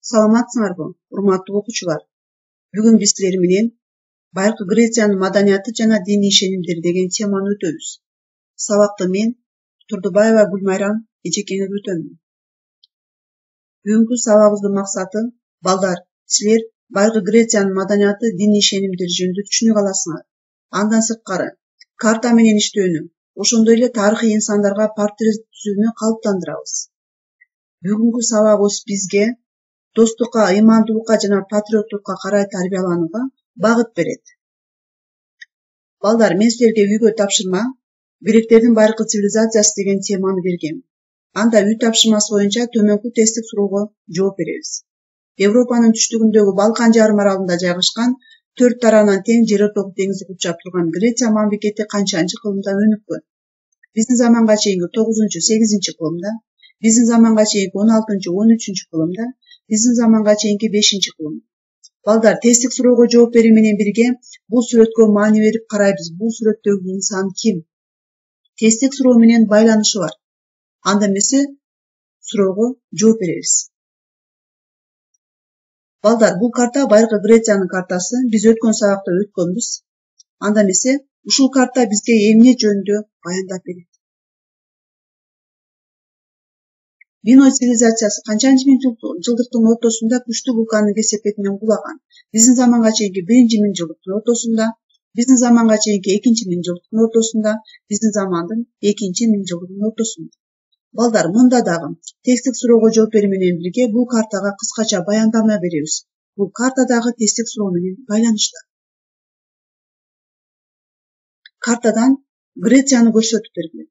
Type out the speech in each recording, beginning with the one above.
Саламатсыңарбы, урматтуу окуучулар? Бүгүн биз силер менен Байыркы Грециянын маданияты жана диний ишенимдери деген теманы өтөбүз. Сабакты мен Турдубаева Гүлмайрам эжекеңиз өтөмүн. Бүгүнкү сабагыбыздын максаты балдар, силер Байыркы Грециянын маданияты, диний ишенимдери жөнүндө түшүнүк аласыңар. Андан сырткары карта менен иштөөнү, ошондой эле тарыхый инсандарга портрет түзүүнү калыптандырабыз. Бүгүнкү сабагыбыз бизге достукка, ыймандуулукка жана патриоттукка карай тарбияланууга багыт берет. Балдар, мен силерге үйгө тапшырма гректердин байыркы цивилизациясы деген теманы бергем. Анда үй тапшырмасы боюнча төмөнкү тесттик суроого жооп беребиз. Европанын түштүгүндөгү Балкан жарым аралында жайгашкан 4 тарабынан тең жер ортолук деңизди курчап турган Греция мамлекети канчанчы кылымда өнүккөн? Биздин заманга чейинки 9-8 кылымда, биздин заманга чейинки 16-13 кылымда, биздин заманга чейинки 5 кылымда. Балдар, тесттик суроого жооп берүү менен бирге бул сүрөткө маани берип карайбыз. Бул сүрөттөгү инсан ким? Тесттик суроо менен байланышы бар. Анда эмесе суроого жооп беребиз. Балдар, бул карта Байыркы Грециянын картасы. Биз өткөн сабакта өткөнбүз. Анда эмесе ушул карта бизге эмне жөнүндө баяндап берет? Миной цивилизациясы канчанчы миң жылдыктын ортосунда күчтүү вулкандын кесепетинен кулаган. Биздин заманга чейинки 1 миң жылдыктын ортосунда, биздин заманга чейинки 2 миң жылдыктын ортосунда, биздин замандын 2 миң жылдыгынын ортосунда. Балдар, мында дагы тесттик суроого жооп берүү менен бирге бул картага кыскача баяндама беребиз. Бул карта дагы тесттик суроо менен байланышта. Картадан Грецияны көрсөтүп бергиле.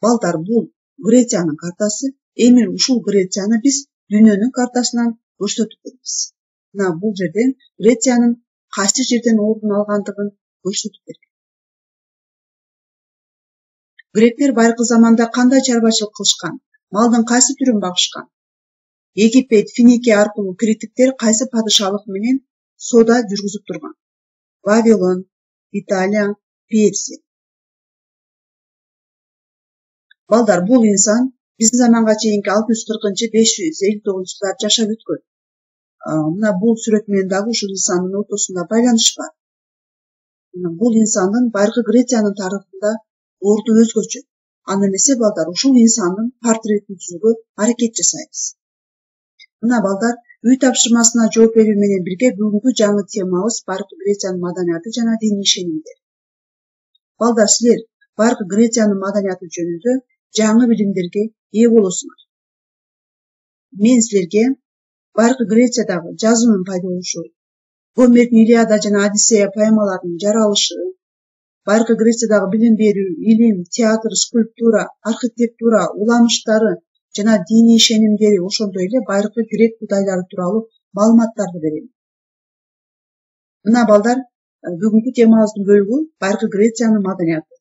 Балдар, бул Грециянын картасы. Эми ушул Грецияны биз дүйнөнүн картасынан көрсөтүп беребиз. Мына бул жерден Грециянын кайсы жерден ордун алгандыгын көрсөтүп берген. Гректер байыркы заманда кандай чарбачылык кылышкан? Малдын кайсы түрүн багышкан? Египет, Финикия аркылуу криттиктер кайсы падышалык менен соода жүргүзүп турган? Вавилон, Италия, Персия. Балдар, бул инсан биздин заманга чейинки 640-559 жылдар жашап өткөн. Мына бул сүрөт менен дагы ушул инсандын ортосунда байланыш бар. Бул инсандын Байыркы Грециянын тарыхында орду өзгөчө. Анда эмесе балдар, ушул инсандын портретин түзүүгө аракет жасайбыз. Мына балдар, үй тапшырмасына жооп берүү менен бирге бүгүнкү жаңы темабыз Байыркы Грециянын маданияты жана диний ишенимдери. Балдар, силер Байыркы Грециянын маданияты жөнүндө жаңы билимдерге ээ болосуңар. Мен силерге Байыркы Грециядагы жазуунун пайда болушу, Гомердин Илиада жана Одиссея поэмаларынын жаралышы, Байыркы Грециядагы билим берүү, илим, театр, скульптура, архитектура, уламыштары жана диний ишенимдери, ошондой эле байыркы грек кудайлары тууралуу маалыматтарды берем. Мына балдар, бүгүнкү темабыздын бөлүгү Байыркы Грециянын маданияты.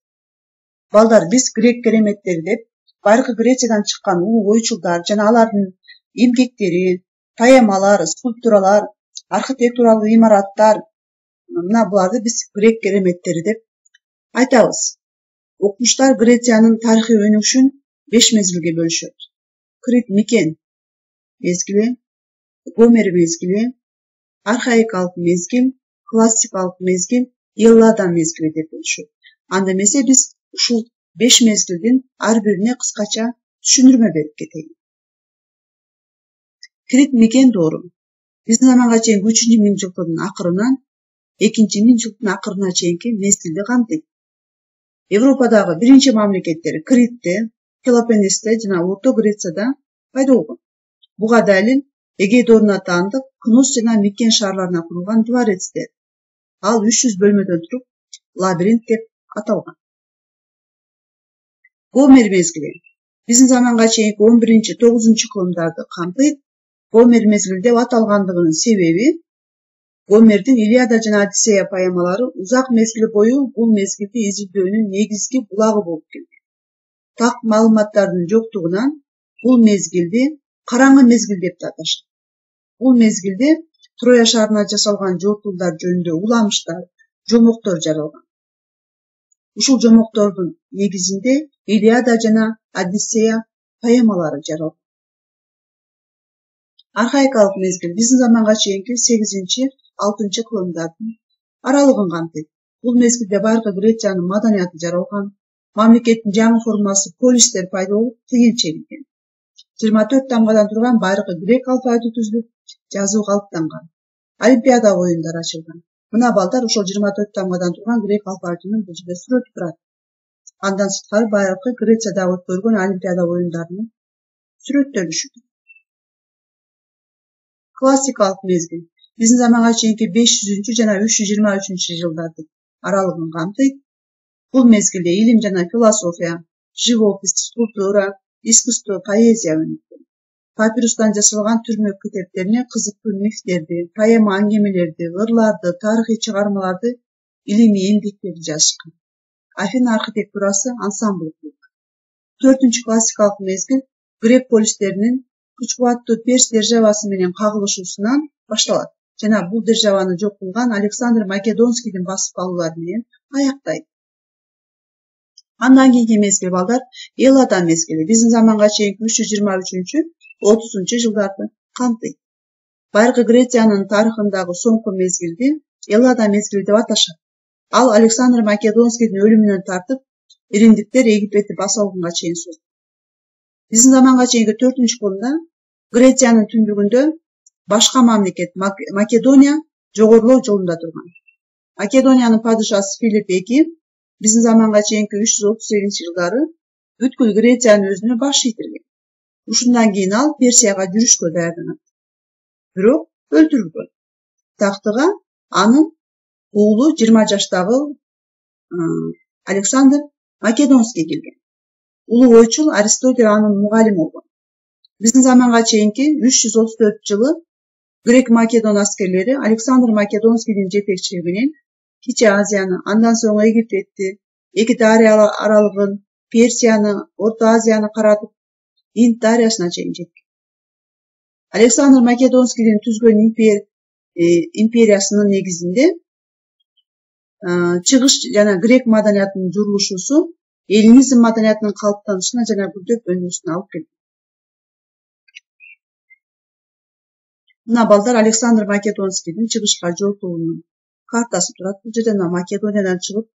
Балдар, биз грек кереметтери деп Байыркы Грециядан чыккан улуу ойчулдар жана алардын эмгектери, поэмалар, скульптуралар, архитектуралык имараттар, мына буларды биз грек кереметтери деп айтабыз. Окумуштар Грециянын тарыхый өнүгүшүн 5 мезгилге бөлүшөт. Крит Микен мезгили, Гомер мезгили, архаикалык мезгил, классикалык мезгил, Элладан мезгили деп бөлүшөт. Анда эмесе биз ушул 5 мезгилдин ар бирине кыскача түшүндүрмө берип кетейин. Крит Микен доору биздин заманга чейинки 3 миң жылдыктын акырынан 2 миң жылдыктын акырына чейинки мезгилди камтыйт. Европадагы биринчи мамлекеттер Критте, Пелопоннесте жана Орто Грецияда пайда болгон. Буга далил Эгей дооруна таандык Кнос жана Микен шаарларына курулган дворецтер. Ал 300 бөлмөдөн туруп лабиринт деп аталган. Гомер мезгили биздин заманга чейинки 11-9 кылымдарды камтыйт. Гомер мезгили деп аталгандыгынын себеби Гомердин Илиада жана Одиссея поэмалары узак мезгил бою бул мезгилди изилдөөнүн негизги булагы болуп келген. Так маалыматтардын жоктугунан бул мезгилди караңгы мезгил деп да аташат. Бул мезгилде Троя шаарына жасалган жортулдар жөнүндө уламыштар, жомоктор жаралган. Ушул жомоктордун негизинде Илиада жана Одиссея поэмалары жаралган. Архаикалык мезгил биздин заманга чейинки 8-6 кылымдардын аралыгын камтыйт. Бул мезгилде байыркы Грециянын маданияты жаралган, мамлекеттин жаңы формасы полистер пайда болуп, тигил чегилген. 24 тамгадан турган байыркы грек алфавити түзүлүп, жазуу калыптанган. Олимпиада оюндары ачылган. Мына балдар ошол 24 тамгадан турган грек алфавитинин бул жерде сүрөтү турат. Андан сырткары байыркы Грецияда өткөрүлгөн Олимпиада оюндарынын сүрөттөрү түшүп. Классикалык мезгил биздин заманга чейинки 500 жана 323 жылдардын аралыгын камтыйт. Бул мезгилде илим жана философия, живопись, скульптура, искусство, поэзия өнүккөн. Папирустан жасалган түрмөк китептерине кызыктуу мифтерди, поэма аңгемелерди, ырларды, тарыхый чыгармаларды, илимий эмгектерди жазышкан. Афин архитектурасы ансамблдык. 4 классикалык мезгил грек полистеринин күч-кубаттуу Перс державасы менен кагылышуусунан башталат жана бул державаны жок кылган Александр Македонскийдин басып алуулары менен аяктайт. Андан кийинки мезгил балдар Эллада мезгили биздин заманга чейинки 323-30 жылдарды камтыйт. Байыркы Грециянын тарыхындагы соңку мезгилди Эллада мезгили деп аташат. Ал Александр Македонскийдин өлүмүнөн тартып, римдиктер Египетти басып алганга чейин созулат. Биздин заманга чейинки 4-кылымда Грециянын түндүгүндө башка мамлекет Македония жогорулоо жолунда турган. Македониянын падышасы Филипп II биздин заманга чейинки 338-жылдары бүткүл Грециянын өзүнө баш ийдирген. Ушундан кийин ал Персияга жүрүшкө даярданат. Бирок өлтүрүлгөн. Тактыга анын уулу 20 жаштагы Александр Македонский келген. Улуу ойчул Аристотель анын мугалими болгон. Биздин заманга чейинки 334 жылы грек-македон аскерлери Александр Македонскийдин жетекчилиги менен Кичи Азияны, андан соң Египетти, эки дарыя аралыгын, Персияны, Орто Азияны каратып, Инд дарыясына чейин жеткен. Александр Македонскийдин түзгөн империясынын негизинде чыгыш жана грек маданиятынын журулушусу эллинизм маданиятынын калыптанышына жана гүлдөп өнүүсүнө алып келди. Мына балдар Александр Македонскийдин чыгышка жол тобунун картасы турат. Бул жерде Македониядан чыгып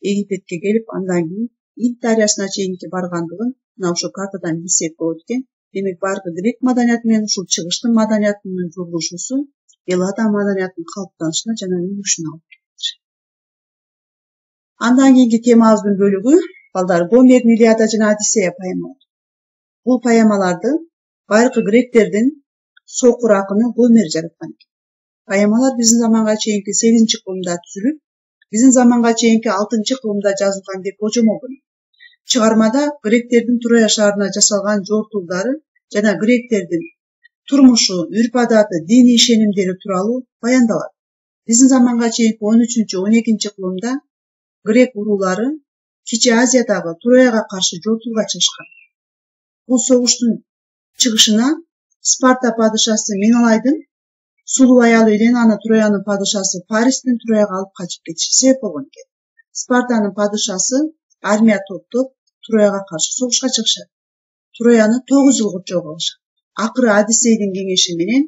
Египетке келип, андан кийин Инд дарыясына чейинки баргандыгын мына ошол картадан билсек болот экен. Демек байыркы грек маданияты менен ушул чыгыштын маданиятынын журулушусу Эллада маданиятынын калыптанышына жана өнүгүшүнө алып келди. Андан кийинки темабыздын бөлүгү балдар Гомердин Илиада жана Одиссея поэмалары. Бул поэмаларды байыркы гректердин сокур акыны Гомер жараткан экен. Поэмалар биздин заманга чейинки 8-кылымда түзүлүп, биздин заманга чейинки 6-кылымда жазылган деп божомолгон. Чыгармада гректердин Троя шаарына жасалган жортуулдары жана гректердин турмушу, үрп-адаты, диний ишенимдери тууралуу баяндалат. Биздин заманга чейинки 13-12-кылымда грек уруулары Кичи Азиядагы Трояга каршы жортуулга чыгышкан. Бул согуштун чыгышына Спарта падышасы Менелайдын сулуу аялы Еленаны Троянын падышасы Паристин Трояга алып качып кетиши себеп болгон экен. Спартанын падышасы армия топтоп Трояга каршы согушка чыгышат. Трояны 9 жыл курчоого алышат. Акыры Одиссейдин кеңеши менен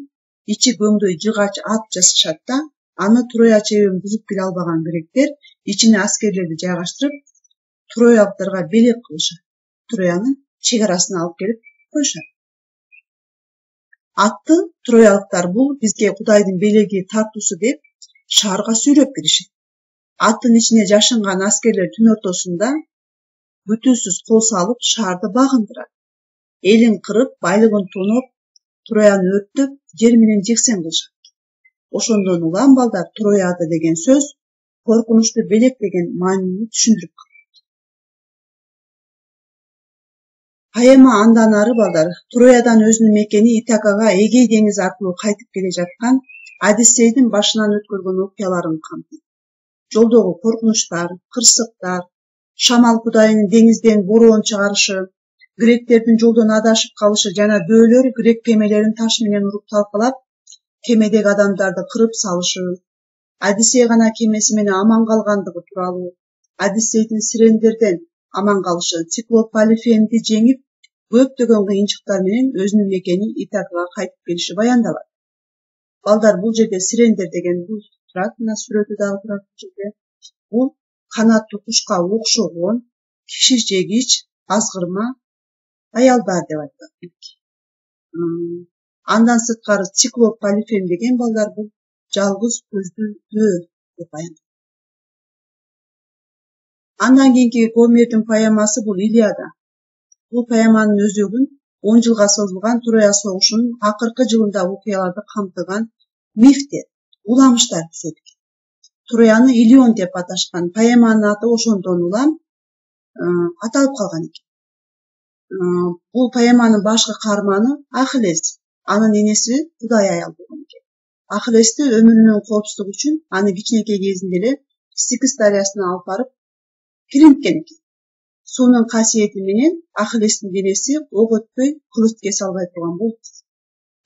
ичи көңдөй жыгач ат жасашат да, аны Троя чебин бузуп келе албаган гректер ичине аскерлерди жайгаштырып, троялыктарга белек кылышат. Троянын чек арасына алып келип коюшат. Атты троялыктар бул бизге Кудайдын белеги тартуусу деп шаарга сүйрөп киришет. Аттын ичине жашынган аскерлер түн ортосунда бүтүүсүз кол салып шаарды багындырат. Элин кырып, байлыгын тоноп, Трояны өрттөп, жер менен жексен кылышат. Ошондон улам балдар Троя аты деген сөз коркунучту белек деген маанини түшүндүрүп калат. Поэма андан ары балдар Троядан өзүнүн мекени Итакага Эгей деңизи аркылуу кайтып келе жаткан Одиссейдин башынан өткөргөн окуяларын камтыйт. Жолдогу коркунучтар, кырсыктар, шамал кудайынын деңизден бороон чыгарышы, гректердин жолдон адашып калышы жана бөөлөр грек кемелерин таш менен уруп талкалап, кемедеги адамдарды кырып салышы, Одиссей гана кемеси менен аман калгандыгы тууралуу, Одиссейдин сирендерден аман калышы, циклоп Полифемди жеңип, көптөгөн кыйынчылыктар менен өзүнүн мекени Итакага кайтып келиши баяндалат. Балдар бул жерде сирендер деген бул турат, мына сүрөтү дагы турат бул жерде. Бул канаттуу кушка окшогон, киши жегич, азгырма аялдар деп айтылат. Андан сырткары циклоп полифем деген балдар бул жалгыз көздүү деп баяндалат. Андан кийинки Гомердин поэмасы бул Илиада. Бул поэманын өзөгүн 10 жылга созулган Троя согушунун акыркы жылында окуяларды камтыган мифтер, уламыштар түзөт экен. Трояны Илион деп аташкан, поэманын аты ошондон улам аталып калган экен. Бул поэманын башкы каарманы Ахиллес, анын энеси Кудай аял болгон экен. Ахиллести өмүрүнүн коопсуздугу үчүн аны кичинекей кезинде эле Стикс дарыясына алып барып киренткен экен. Суунун касиети менен Ахиллестин денеси ок өтпөй, кылыч кесе албай турган болуп.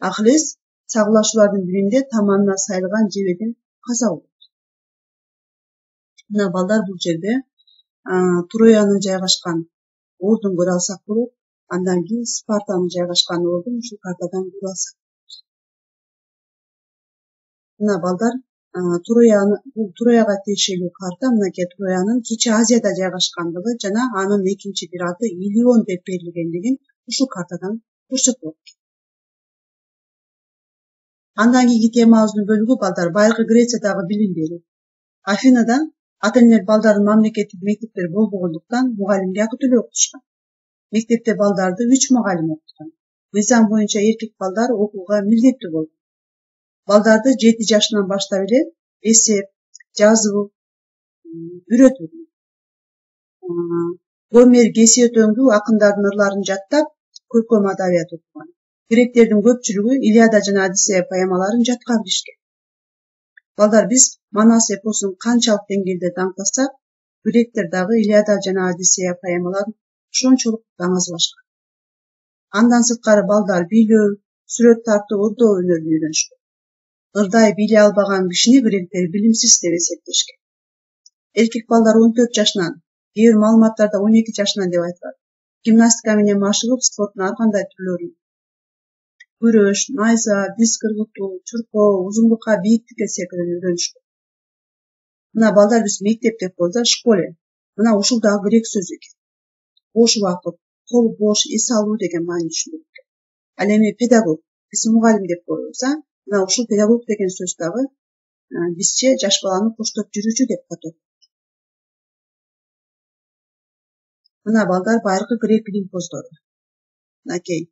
Ахиллес сагылашуулардын биринде таманына сайылган жебеден каза болот. Мына балдар бул жерде Троянын жайгашкан ордун көрө алсак болот. Андан кийин Спартанын жайгашкан ордун ушул картадан көрө алсак. Мына балдар бул Трояга тиешелүү карта, мынакей Троянын Кичи Азияда жайгашкандыгы жана анын экинчи бир аты Илион деп берилгендигин ушул картадан көрсөк болот. Андан кийинки темабыздын бөлүгү балдар байыркы Грециядагы билим берүү. Афинада ата-энелер балдардын мамлекеттик мектептери болбогондуктан мугалимге акы төлөп окутушкан. Мектепте балдарды 3 мугалим окуткан. Мыйзам боюнча эркек балдар окууга милдеттүү болгон. Балдарды 7 жашынан баштап эле эсеп, жазуу үйрөтүлгөн. Гомер Гесиодонду акындардын ырларын жаттап, көркөм адабият окуган. Гректердин көпчүлүгү Илиада жана Одиссея поэмаларын жатка билишкен. Балдар биз Манас эпосун канчалык деңгээлде даңктасак, гректер дагы Илиада жана Одиссея поэмаларын ошончолук даңазбашкан. Андан сырткары балдар бийлөө, сүрөт тартуу, ырдоо өнөрүн үйрөнүшкөн. Ырдай бийлей албаган кишини гректер билимсиз деп эсептешкен. Эркек балдар 14 жашынан, кээ бир маалыматтарда 12 жашынан деп айтылат. Гимнастика менен машыгып, спорттун ар кандай түрлөрүн күрөш, найза, диск ыргытуу, чуркоо, узунлукка, бийиктикке секирүүнү үйрөнүшкөн. Мына балдар биз мектеп деп коебуз, школе. Мына ушул дагы грек сөзү экен. Бош убакыт, кол бош, эс алуу деген маани түшүнүлөт. Ал эми педагог, биз мугалим деп коебуз, мына ушул педагог деген сөз дагы бизче жаш баланы коштоп жүрүүчү деп аталат. Мына балдар байыркы грек илимпоздору. Мынакей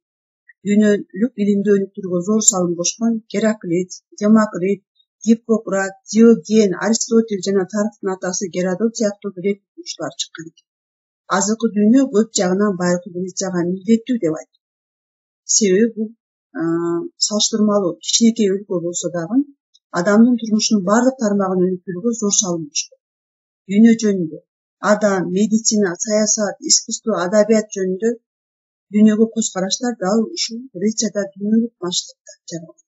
дүйнөлүк илимди өнүктүрүүгө зор салым кошкон Гераклит, Демокрит, Гиппократ, Диоген, Аристотель жана тарыхтын атасы Геродот сыяктуу грек окуучулар чыккан экен. Азыркы дүйнө көп жагынан байыркы Грецияга милдеттүү деп айтат. Себеби бул салыштырмалуу кичинекей өлкө болсо дагы адамдын турмушунун бардык тармагын өнүктүрүүгө зор салым кошкон. Дүйнө жөнүндө, адам, медицина, саясат, искусство, адабият жөнүндө дүйнөгө көз караштар дал ушул Грецияда дүйнөлүк масштабта жаралган.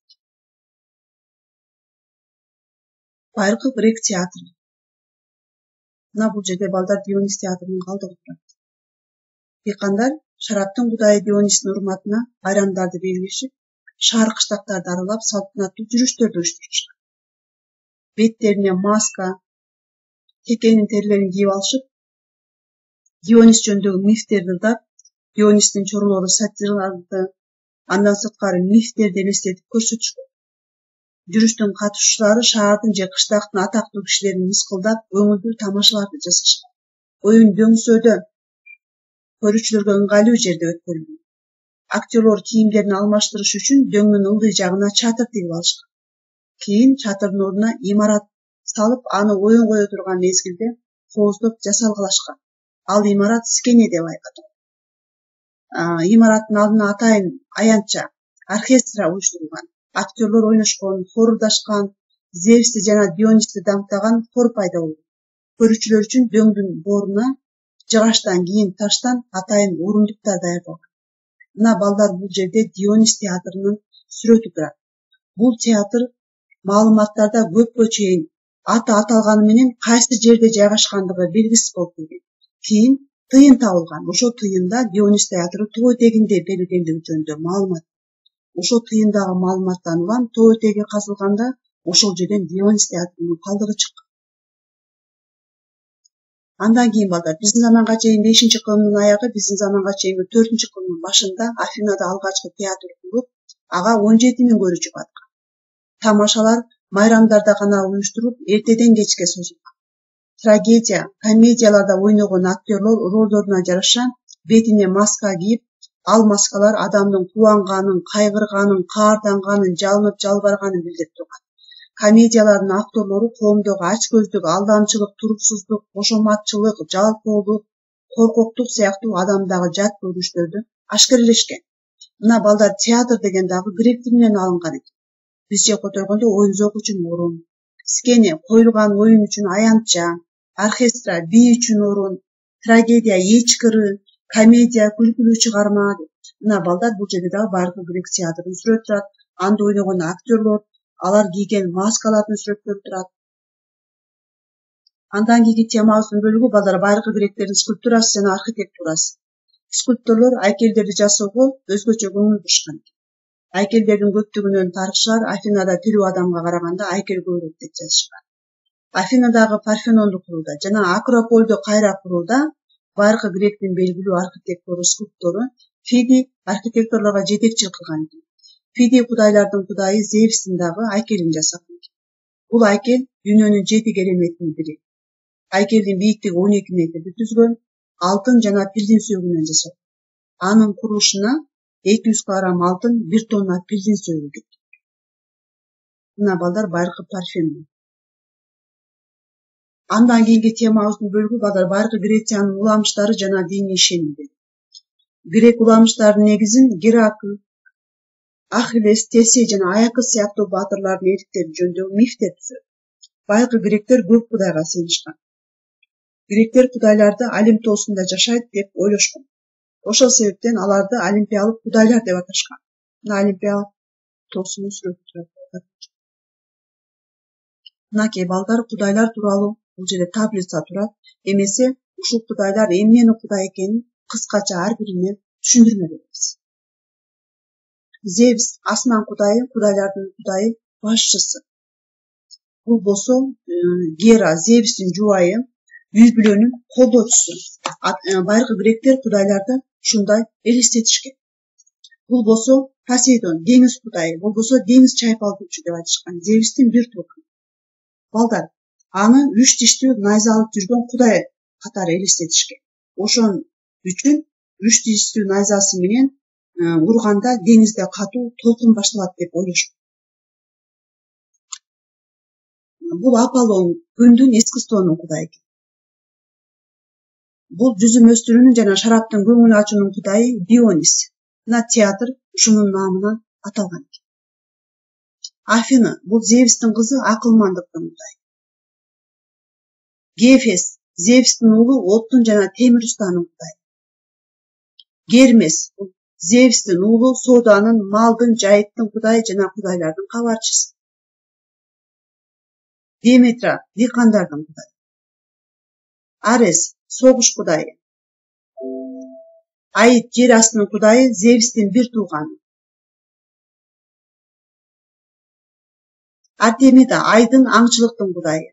Байыркы грек театры. Мына бул жерде балдар Дионис театрынын калдыгы турат. Дыйкандар шараптын кудайы Дионистин урматына байрамдарды белгилешип, шаар кыштактарды аралап салтанаттуу жүрүштөрдү уюштурушкан. Беттерине маска, текенин терилерин кийип алышып, Дионис жөнүндөгү мифтерди ырдап, Дионистин чорулоору сатираларды, андан сырткары мифтерди элестетип көрсөтүшкөн. Жүрүштүн катышуучулары шаардын же кыштактын атактуу кишилерин мыскылдап, көңүлдүү тамашаларды жасашкан. Оюн дөңсөөдө көрүүчүлөргө ыңгайлуу жерде өткөрүлгөн. Актерлор кийимдерин алмаштырыш үчүн дөңнүн ылдый жагына чатыр тигип алышкан. Кийин чатырдын ордуна имарат салып, аны оюн кое турган мезгилде кооздоп жасалгалашкан. Ал имарат скене деп аталат. Имараттын алдына атайын аянтча оркестра уюштурулган. Актерлор ойношкон, хор ырдашкан, Зевсти жана Дионисти даңктаган хор пайда болгон. Көрүүчүлөр үчүн дөңдүн бооруна жыгачтан кийин таштан атайын орундуктар даярдалган. Мына балдар бул жерде Дионис театрынын сүрөтү турат. Бул театр маалыматтарда көпкө чейин аты аталганы менен кайсы жерде жайгашкандыгы белгисиз болуп келген. Кийин тыйын табылган. Ошол тыйында Дионис театры тоо этегинде белгилендиги жөнүндө маалымат. Ошол тыйындагы маалыматтан улам тоо этеги казылганда ошол жерден Дионис театрынын калдыгы чыккан. Андан кийин балдар биздин заманга чейин 5-кылымдын аягы, биздин заманга чейинки 4-кылымдын башында Афинада алгачкы театр куруп, ага 17 миң көрүүчү барган. Тамашалар майрамдарда гана уюштуруп, эртеден кечке созулган. Трагедия, комедияларда ойногон актерлор ролдоруна жараша бетине маска кийип, ал маскалар адамдын кубанганын, кайгырганын, каарданганын, жалынып жалбарганын билдирип турган. Комедиялардын актерлору коомдогу ач көздүк, алдамчылык, туруксуздук, кошоматчылык, жалпоолук, коркоктук сыяктуу адамдагы жат көрүнүштөрдү ашкерелешкен. Мына балдар театр деген дагы грек тилинен алынган экен. Бизче которгондо оюн-зоок үчүн орун, скене коюлган оюн үчүн аянтча, оркестра бий үчүн орун, трагедия ичкыры, комедия күлкүлүү чыгарма. Мына балдар бул жерде дагы байыркы грек театрын сүрөт турат, анда ойногон актерлор, алар кийген маскалардын сүрөттөрү турат. Андан кийинки темабыздын бөлүгү балдар байыркы гректердин скульптурасы жана архитектурасы. Скульпторлор айкелдерди жасоого өзгөчө көңүл бурушкан. Айкелдердин көптүгүнөн тарыхчылар Афинада тирүү адамга караганда айкел көбүрөөк деп жазышкан. Афинадагы Парфенонду курууда жана Акрополду кайра курууда байыркы гректин белгилүү архитектору, скульптору Фиди архитекторлорго жетекчилик кылган экен. Фиди кудайлардын кудайы Зевстин дагы айкелин жасаган. Бул айкел дүйнөнүн 7 кереметинин бири. Айкелдин бийиктиги 12 метрди түзгөн, алтын жана пилдин сөөгүнөн жасалган. Анын курулушуна 200 килограмм алтын, 1 тонна пилдин сөөгү кеткен. Мына балдар байыркы Парфенон. Андан кийинки темабыздын бөлүгү балдар байыркы Грециянын уламыштары жана диний ишенимдери. Грек уламыштарынын негизин Геракл, Ахиллес, Тесей жана Аякыс сыяктуу баатырлардын эриктери жөнүндөгү мифтер түзөт. Байыркы гректер көп кудайга сыйынышкан. Гректер кудайларды Олимп тоосунда жашайт деп ойлошкон. Ошол себептен аларды олимпиялык кудайлар деп аташкан. Мына Олимпиялык тоосунун сүрөтү турат. Мынакей балдар кудайлар тууралуу бул жерде таблица турат. Эмесе ушул кудайлар эмнени кудай экенин кыскача ар бирине түшүндүрмө беребиз. Зевс асман кудайы, кудайлардын кудайы, башчысы. Бул болсо Гера, Зевстин жубайы, үй бүлөнүн колдоочусу. Байыркы гректер кудайларды ушундай элестетишкен. Бул болсо Посейдон, деңиз кудайы, болбосо деңиз чайпалтуучу деп айтышкан. Зевстин бир тууганы. Балдар, аны 3 тиштүү найза алып жүргөн кудай катары элестетишкен. Ошон үчүн 3 тиштүү найзасы менен урганда деңизде катуу толкун башталат деп ойлошкон. Бул Аполлон, күндүн эскистонун кудайы. Бул жүзүм өстүрүүнүн жана шараптын көңүл ачуунун кудайы Дионис. Мына театр ушунун наамынан аталган. Афина, бул Зевстин кызы, акылмандыктын кудайы. Гефес, Зевстин уулу, оттун жана темир устанын кудайы. Гермес, Зевстин уулу, сооданын, малдын, жайыттын кудайы жана кудайлардын кабарчысы. Деметра, дыйкандардын кудайы. Арес, согуш кудайы. Аид, жер астынын кудайы, Зевстин бир тууганы. Артемида, айдын, аңчылыктын кудайы.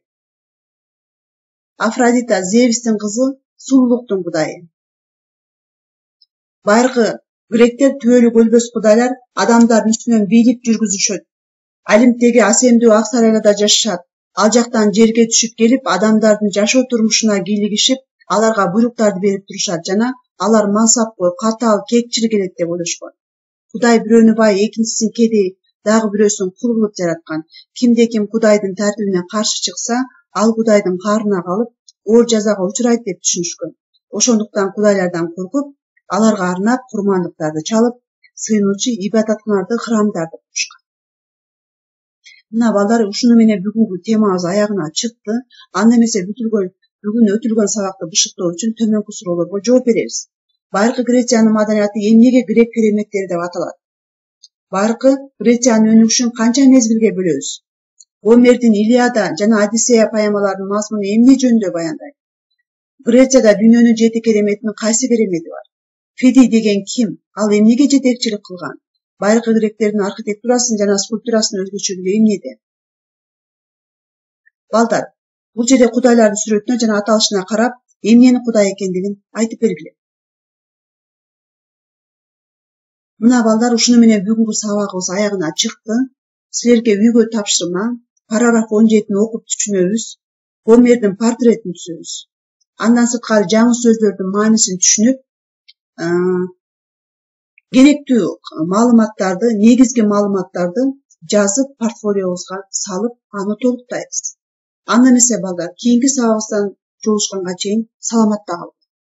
Афродита, Зевстин кызы, сулуулуктун кудайы. Байыркы гректер түбөлүк өлбөс кудайлар адамдардын үстүнөн бийлик жүргүзүшөт. Олимптеги асемдүү ак сарайларда жашашат. Ал жактан жерге түшүп келип, адамдардын жашоо турмушуна кийлигишип, аларга буйруктарды берип турушат жана алар мансапкой, катаал, кекчил келет деп ойлошкон. Кудай бирөөнү бай, экинчисин кедей, дагы бирөөсүн кул кылып жараткан. Кимде ким кудайдын тартибине каршы чыкса, ал кудайдын каарына калып, оор жазага учурайт деп түшүнүшкөн. Ошондуктан кудайлардан коркуп, аларга арнап курмандыктарды чалып, сыйынуучу ибадатканаларды, храмдарды курушкан. Мына балдар, ушуну менен бүгүнкү темабыз аягына чыкты. Анда эмесе бүгүн өтүлгөн сабакты бышыктоо үчүн төмөнкү суроолорго жооп беребиз. Байыркы Грециянын маданияты эмнеге грек кереметтери деп аталат? Байыркы Грециянын өнүгүшүн канча мезгилге бөлөбүз? Гомердин Илиада жана Одиссея поэмаларынын мазмуну эмне жөнүндө баяндайт? Грецияда дүйнөнүн 7 кереметинин кайсы керемети бар? Феди деген ким? Ал эмнеге жетекчилик кылган? Байыркы гректердин архитектурасын жана скульптурасын өзгөчөлүгү эмнеде? Балдар, бул жерде кудайлардын сүрөтүнө жана аталышына карап, эмненин кудай экендигин айтып бергиле. Мына балдар, ушуну менен бүгүнкү сабагыбыз аягына чыкты. Силерге үйгө тапшырма, параграф 17-ни окуп түшүнөбүз, Гомердин портретин түзөбүз. Андан сырткары жаңы сөздөрдүн маанисин түшүнүп, керектүү маалыматтарды, негизги маалыматтарды жазып, портфолиобузга салып, аны толуктайбыз. Анда эмесе балдар, кийинки сабагыбыздан жолугушканга чейин саламатта калыңыз.